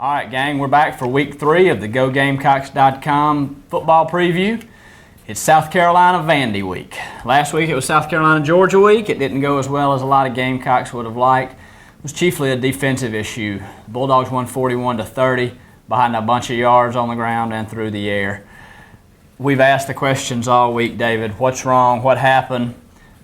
All right, gang, we're back for week 3 of the GoGamecocks.com football preview. It's South Carolina Vandy week. Last week it was South Carolina Georgia week. It didn't go as well as a lot of Gamecocks would have liked. It was chiefly a defensive issue. The Bulldogs won 41-30 behind a bunch of yards on the ground and through the air. We've asked the questions all week, David. What's wrong? What happened?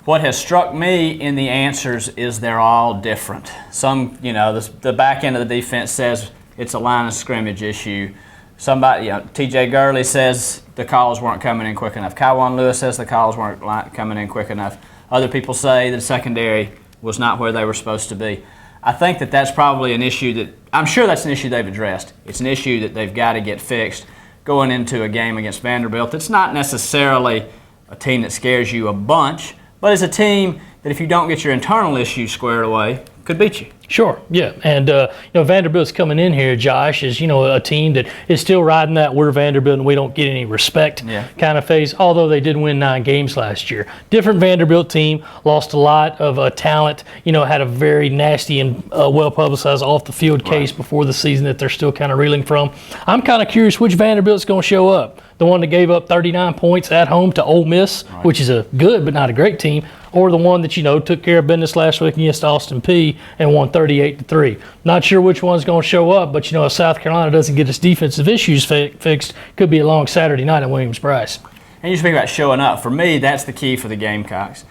What has struck me in the answers is they're all different. Some, the back end of the defense says it's a line of scrimmage issue. Somebody, T.J. Gurley says the calls weren't coming in quick enough. Kywan Lewis says the calls weren't coming in quick enough. Other people say the secondary was not where they were supposed to be. I think that's probably an issue I'm sure that's an issue they've addressed. It's an issue that they've got to get fixed going into a game against Vanderbilt. It's not necessarily a team that scares you a bunch, but it's a team that if you don't get your internal issues squared away, could beat you. Sure, yeah. And, Vanderbilt's coming in here, Josh, is, a team that is still riding that we're Vanderbilt and we don't get any respect kind of phase, although they did win 9 games last year. Different Vanderbilt team, lost a lot of talent, had a very nasty and well-publicized off-the-field case before the season that they're still kind of reeling from. I'm kind of curious which Vanderbilt's going to show up. The one that gave up 39 points at home to Ole Miss, which is a good but not a great team, or the one that, took care of business last week against Austin Peay and won 38-3. Not sure which one's going to show up, but, if South Carolina doesn't get its defensive issues fixed, could be a long Saturday night at Williams-Brice. And you speak about showing up. For me, that's the key for the Gamecocks,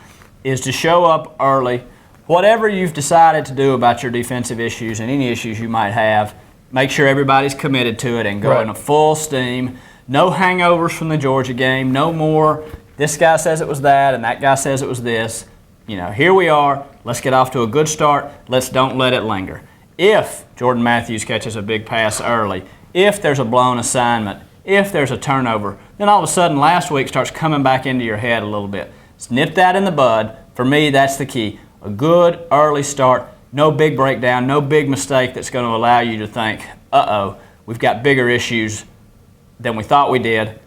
is to show up early. Whatever you've decided to do about your defensive issues and any issues you might have, make sure everybody's committed to it and go in a full steam. No hangovers from the Georgia game. No more, this guy says it was that and that guy says it was this. Here we are. Let's get off to a good start. Don't let it linger. If Jordan Matthews catches a big pass early, if there's a blown assignment, if there's a turnover, then all of a sudden last week starts coming back into your head a little bit. Nip that in the bud. For me, that's the key. A good early start. No big breakdown. No big mistake that's going to allow you to think, we've got bigger issues than we thought we did.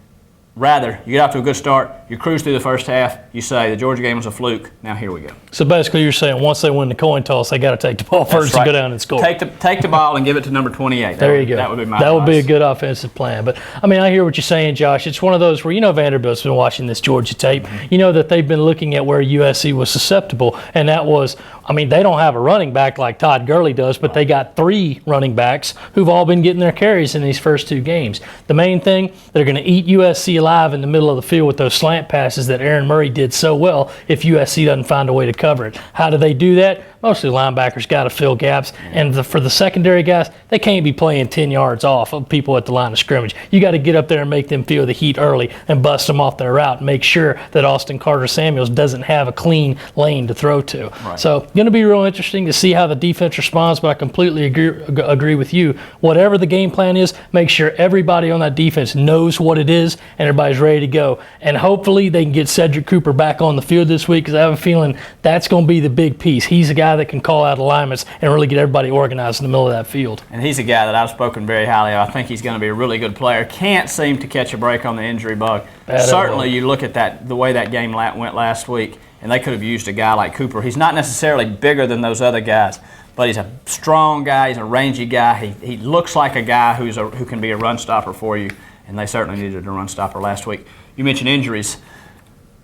Rather, you get off to a good start, you cruise through the first half, you say the Georgia game was a fluke, now here we go. So basically you're saying once they win the coin toss, they got to take the ball first and go down and score. Take the ball and give it to number 28. There you go. That would be my That advice. would be a good offensive plan. But, I hear what you're saying, Josh. It's one of those where, Vanderbilt's been watching this Georgia tape. That they've been looking at where USC was susceptible, and that was, they don't have a running back like Todd Gurley does, but they got 3 running backs who've all been getting their carries in these first 2 games. The main thing, they're going to eat USC alive in the middle of the field with those slant passes that Aaron Murray did so well if USC doesn't find a way to cover it. How do they do that? Mostly linebackers got to fill gaps, and for the secondary guys, they can't be playing 10 yards off of people at the line of scrimmage. You got to get up there and make them feel the heat early and bust them off their route and make sure that Austin Carter-Samuels doesn't have a clean lane to throw to. So going to be real interesting to see how the defense responds, but I completely agree with you. Whatever the game plan is, make sure everybody on that defense knows what it is and everybody's ready to go. And hopefully they can get Cedric Cooper back on the field this week, because I have a feeling that's going to be the big piece. He's a guy that can call out alignments and really get everybody organized in the middle of that field. And he's a guy that I've spoken very highly of. I think he's going to be a really good player. Can't seem to catch a break on the injury bug. Certainly you look at the way that game went last week, and they could have used a guy like Cooper. He's not necessarily bigger than those other guys, but he's a strong guy. He's a rangy guy. He looks like a guy who can be a run stopper for you, and they certainly needed a run stopper last week. You mentioned injuries.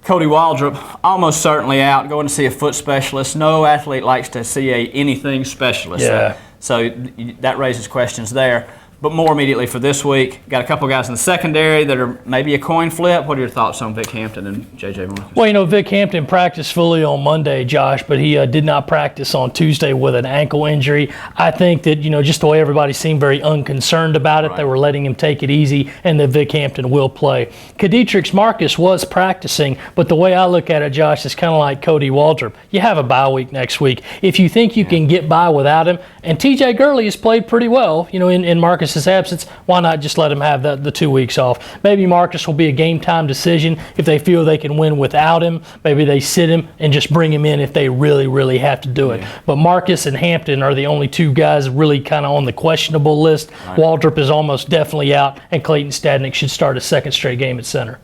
Cody Waldrop, almost certainly out, going to see a foot specialist. No athlete likes to see anything specialist. So that raises questions there. But more immediately for this week, got a couple guys in the secondary that are maybe a coin flip. What are your thoughts on Vic Hampton and J.J. Marcus? Well, Vic Hampton practiced fully on Monday, Josh, but he did not practice on Tuesday with an ankle injury. I think that, just the way everybody seemed very unconcerned about it, they were letting him take it easy, and that Vic Hampton will play. Kadrius Marcus was practicing, but the way I look at it, Josh, is kind of like Cody Waldrop. You have a bye week next week. If you think you can get by without him, and T.J. Gurley has played pretty well, in Marcus's absence, why not just let him have the 2 weeks off? Maybe Marcus will be a game time decision if they feel they can win without him. Maybe they sit him and just bring him in if they really, really have to do it. But Marcus and Hampton are the only 2 guys really kind of on the questionable list. Waldrop is almost definitely out, and Clayton Stadnick should start a second straight game at center.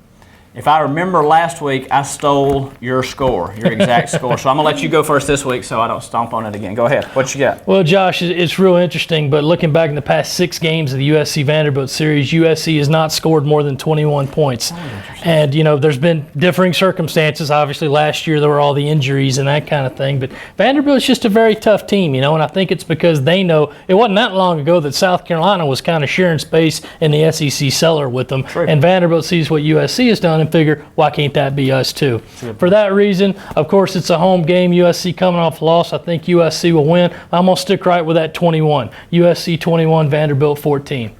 If I remember last week, I stole your score, your exact score. So I'm going to let you go first this week so I don't stomp on it again. Go ahead. What you got? Well, Josh, it's real interesting, but looking back in the past 6 games of the USC-Vanderbilt series, USC has not scored more than 21 points. And, there's been differing circumstances. Obviously, last year there were all the injuries and that kind of thing. But Vanderbilt's just a very tough team, and I think it's because they know it wasn't that long ago that South Carolina was kind of sharing space in the SEC cellar with them. True. And Vanderbilt sees what USC has done and figure, why can't that be us too? For that reason, of course, it's a home game. USC coming off a loss. I think USC will win. I'm going to stick right with that 21. USC 21, Vanderbilt 14.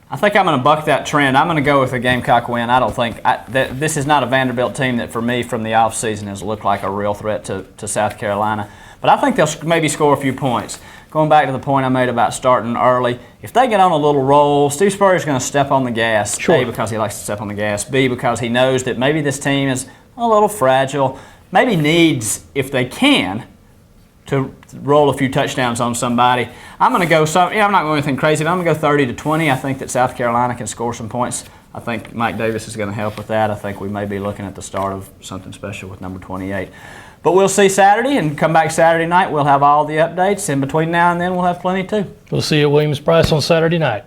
I think I'm going to buck that trend. I'm going to go with a Gamecock win. I don't think this is not a Vanderbilt team that, for me, from the offseason has looked like a real threat to South Carolina. But I think they'll maybe score a few points. Going back to the point I made about starting early, if they get on a little roll, Steve Spurrier's going to step on the gas. Sure. A, because he likes to step on the gas. B, because he knows that maybe this team is a little fragile. Maybe needs, if they can, to roll a few touchdowns on somebody. I'm going to go I'm not going anything crazy, but I'm going to go 30-20. I think that South Carolina can score some points. I think Mike Davis is going to help with that. I think we may be looking at the start of something special with number 28. But we'll see Saturday and come back Saturday night. We'll have all the updates. In between now and then, we'll have plenty too. We'll see you at Williams-Brice on Saturday night.